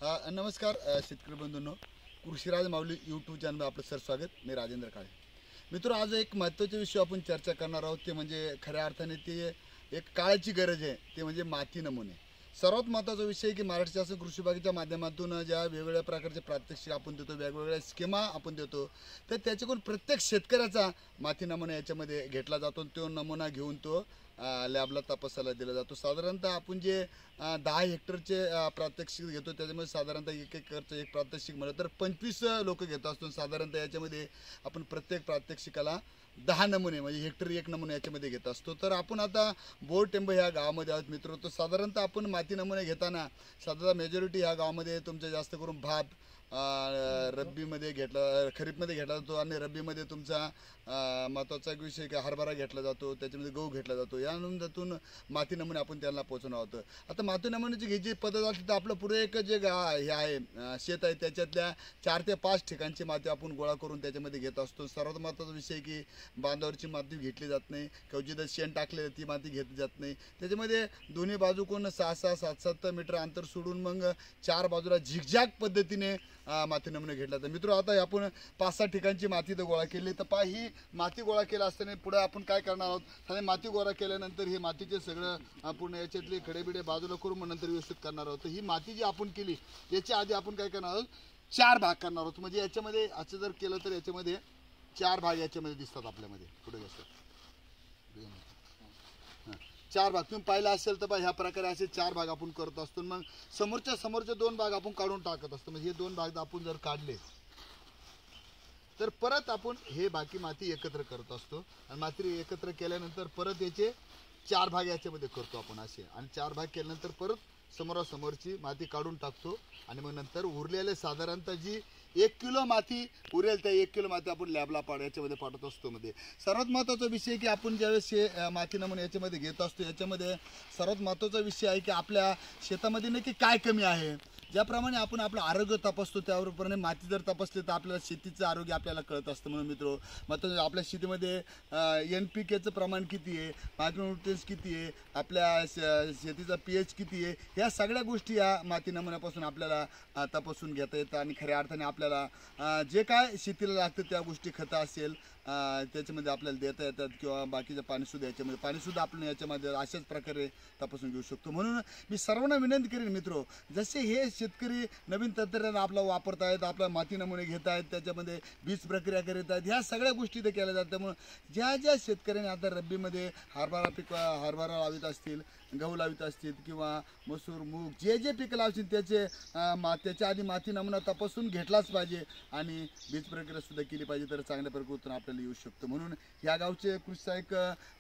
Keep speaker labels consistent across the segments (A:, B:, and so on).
A: नमस्कार शेतकरी बंधूंनो, कृषीराज माऊली YouTube channel आपलं सर स्वागत. मी राजेंद्र काळे. मित्र, आज एक महत्त्वाचा विषय आपण चर्चा करणार आहोत. ते म्हणजे खऱ्या अर्थाने ते एक काळाची गरज आहे, ते म्हणजे माती नमुने. सर्वात महत्त्वाचा विषय की महाराष्ट्र शासन कृषी विभागाच्या माध्यमातून ज्या वेगवेगळ्या प्रकारचे प्रात्यक्षिक आपण देतो, वेगवेगळ्या स्कीमा आपण देतो, तर त्याच्याकडून प्रत्येक शेतकऱ्याचा माती नमुना याच्यामध्ये घेतला जातो. तो नमुना घेऊन तो लॅबला तपासायला दिला जातो. साधारणतः आपण जे 10 हेक्टरचे प्रात्यक्षिक घेतो, त्याच्यामध्ये साधारणतः एक एकरचं एक प्रात्यक्षिक म्हणलं तर 25 लोक घेत असतो. साधारणतः याच्यामध्ये आपण प्रत्येक प्रात्यक्षिकाला 10 नमुने म्हणजे हेक्टर एक नमुने याच्यामध्ये घेत असतो. तर आपण आता बोरटेंब ह्या गावामध्ये आहोत मित्र. तर साधारणतः आपण माती नमुने घेताना साधारण मेजॉरिटी ह्या गावामध्ये तुमचं जास्त करून भात रब्बीमध्ये खरीपमध्ये घेतला जातो आणि रब्बीमध्ये तुमचा महत्त्वाचा एक विषय की हरभरा घेतला जातो, त्याच्यामध्ये गहू घेतला जातो. यानंतरून माती नमुने आपण त्यांना पोहोचवणार आहोत. आता माती नमुन्याची घ्यायची पद्धत असली तर आपलं पुढे एक जे हे आहे शेत आहे, त्याच्यातल्या 4 ते 5 ठिकाणची माती आपण गोळा करून त्याच्यामध्ये घेत असतो. सर्वात महत्त्वाचा विषय की बांधावरची माती घेतली जात नाही, किंवा जिथं शेण टाकले ती माती घेतली जात नाही. त्याच्यामध्ये दोन्ही बाजूकडून 6-6, 7-7 मीटर अंतर सोडून मग 4 बाजूला झिगझॅग पद्धतीने माती नमुने घेतला जातो. मित्र, आता आपण 5-6 ठिकाणची माती तर गोळा केली. तर ही माती गोळा केला असताना पुढे आपण काय करणार आहोत, आणि माती गोळा केल्यानंतर हे मातीचे सगळं आपण याच्यातले खडेबिडे बाजूला करून मग नंतर व्यवस्थित करणार आहोत. ही माती जी आपण केली याच्या आधी आपण काय करणार आहोत, 4 भाग करणार आहोत. म्हणजे याच्यामध्ये असं जर केलं तर याच्यामध्ये 4 भाग याच्यामध्ये दिसतात आपल्यामध्ये. पुढे असं 4 भाग तुम्ही पाहिला असेल तर ह्या प्रकारे असे 4 भाग आपण करत असतो. मग समोरचे 2 भाग आपण काढून टाकत असतो. म्हणजे हे 2 भाग आपण जर काढले तर परत आपण हे बाकी माती एकत्र करत असतो. आणि माती एकत्र केल्यानंतर परत याचे 4 भाग याच्यामध्ये करतो आपण असे. आणि 4 भाग केल्यानंतर परत समोरासमोरची माती काढून टाकतो. आणि मग नंतर उरलेले साधारणतः जी 1 किलो माती उरेल त्या 1 किलो माती आपण लॅबला याच्यामध्ये पाठवत असतो. मध्ये सर्वात महत्त्वाचा विषय की आपण ज्यावेळेस हे माती नमुने याच्यामध्ये घेत असतो, याच्यामध्ये सर्वात महत्त्वाचा विषय आहे की आपल्या शेतामध्ये नक्की काय कमी आहे. ज्याप्रमाणे आपण आपलं आरोग्य तपासतो त्याप्रमाणे माती जर तपासली तर आपल्याला शेतीचं आरोग्य आपल्याला कळत असतं. म्हणून मित्र, मग आपल्या शेतीमध्ये NPKचं प्रमाण किती आहे, मायक्रोन्यूट्रिएंट्स किती आहे, आपल्या शेतीचा pH किती आहे, ह्या सगळ्या गोष्टी या माती नमुन्यापासून आपल्याला तपासून घेता येतं. आणि खऱ्या अर्थाने आपल्याला जे काय शेतीला लागतं त्या गोष्टी खतं असेल त्याच्यामध्ये आपल्याला देता येतात, किंवा बाकीचं पाणीसुद्धा याच्यामध्ये पाणीसुद्धा आपण याच्यामध्ये अशाच प्रकारे तपासून घेऊ शकतो. म्हणून मी सर्वांना विनंती करेन मित्रो, जसे हे शेतकरी नवीन तंत्रज्ञान आपला वापरत आहेत, आपला माती नमुने घेत आहेत, त्याच्यामध्ये बीज प्रक्रिया करीत आहेत, ह्या सगळ्या गोष्टी ते केल्या जातात. त्यामुळे ज्या शेतकऱ्यांनी आता रब्बीमध्ये हरभरा लावित असतील, गहू लावित असतील, किंवा मसूर मूग जे पिकं लावतील त्याच्या आधी माती नमुना तपासून घेतलाच पाहिजे आणि बीज प्रक्रिया सुद्धा केली पाहिजे, तर चांगल्या प्रकारे उत्पन्न आपल्याला येऊ शकतं. म्हणून या गावचे कृषी सहाय्यक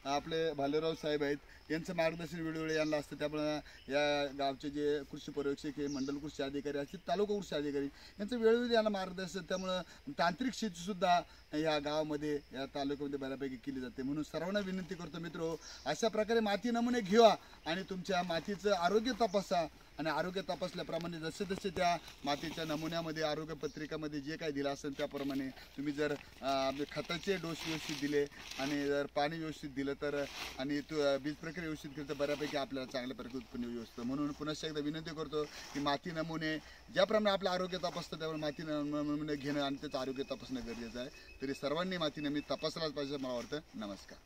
A: आपले भालेराव साहेब आहेत, यांचं मार्गदर्शन वेळोवेळी यांना असतं. त्यामुळे या गावचे जे कृषी पर्यवेक्षक हे मंडल कृषी अधिकारी असतील, तालुका कृषी अधिकारी यांचं वेळोवेळी यांना मार्गदर्शन. त्यामुळं तांत्रिक शेतीसुद्धा या गावामध्ये या तालुक्यामध्ये बऱ्यापैकी केली जाते. म्हणून सर्वांना विनंती करतो मित्रो, अशा प्रकारे माती नमुने घेवा आणि तुमच्या मातीचं आरोग्य तपासा. आणि आरोग्य तपासल्याप्रमाणे जसे त्या मातीच्या नमुन्यामध्ये आरोग्य पत्रिकामध्ये जे काही दिलं असेल त्याप्रमाणे तुम्ही जर आपले खताचे डोस व्यवस्थित दिले आणि जर पाणी व्यवस्थित दिलं तर आणि बीज प्रक्रिया व्यवस्थित केली तर बऱ्यापैकी आपल्याला चांगल्या प्रकारे उत्पन्न येऊ शकतं. म्हणून पुन्हा एकदा विनंती करतो की माती नमुने ज्याप्रमाणे आपलं आरोग्य तपासतं त्याप्रमाणे माती नमुने घेणं आणि त्याचं आरोग्य तपासणं गरजेचं आहे. तरी सर्वांनी माती नमुने तपासलाच पाहिजे मला वाटतं. नमस्कार.